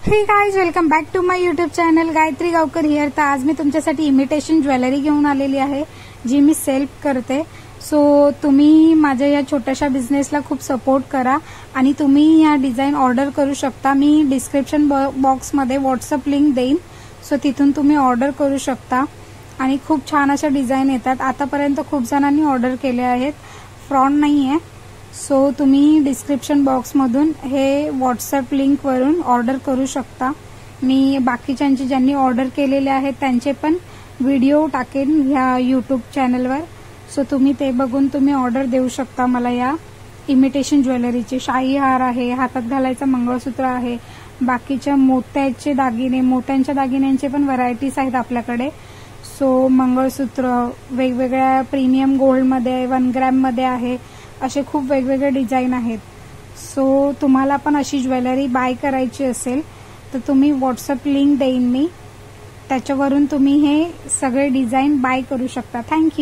हे guys, welcome back to my YouTube channel Gayatri Gavkar here. तर आज मी तुमच्यासाठी इमिटेशन ज्वेलरी घेऊन आलेली आहे जी मी सेल्फ करते। सो तुम्ही माझ्या या छोट्याशा बिझनेसला खूप सपोर्ट करा आणि तुम्ही या डिझाईन ऑर्डर करू शकता। मी डिस्क्रिप्शन बॉक्समध्ये व्हॉट्सअप लिंक देईन, सो तिथून तुम्ही ऑर्डर करू शकता आणि खूप छान अशा डिझाईन येतात। आतापर्यंत खूप जणांनी ऑर्डर केले आहेत, फ्रॉड नाहीये। सो तुम्ही डिस्क्रिप्शन बॉक्समधून हे व्हॉट्सअप लिंकवरून ऑर्डर करू शकता। मी बाकीच्यांची ज्यांनी ऑर्डर केलेले आहेत त्यांचे पण व्हिडिओ टाकेन ह्या यूट्यूब चॅनलवर, सो तुम्ही ते बघून तुम्ही ऑर्डर देऊ शकता मला या इमिटेशन ज्वेलरीची। शाही हार आहे, हातात घालायचं मंगळसूत्र आहे, बाकीच्या मोत्याचे दागिने, मोत्यांच्या दागिन्यांचे पण व्हरायटीज आहेत आपल्याकडे। सो मंगळसूत्र वेगवेगळ्या प्रीमियम गोल्डमध्ये, 1 ग्रॅममध्ये आहे, असे खूप वेगवेगळे डिझाईन आहेत। सो तुम्हाला पण अशी ज्वेलरी बाय करायची असेल तर तुम्ही व्हॉट्सअप लिंक देईन मी, त्याच्यावरून तुम्ही हे सगळे डिझाईन बाय करू शकता। थँक्यू।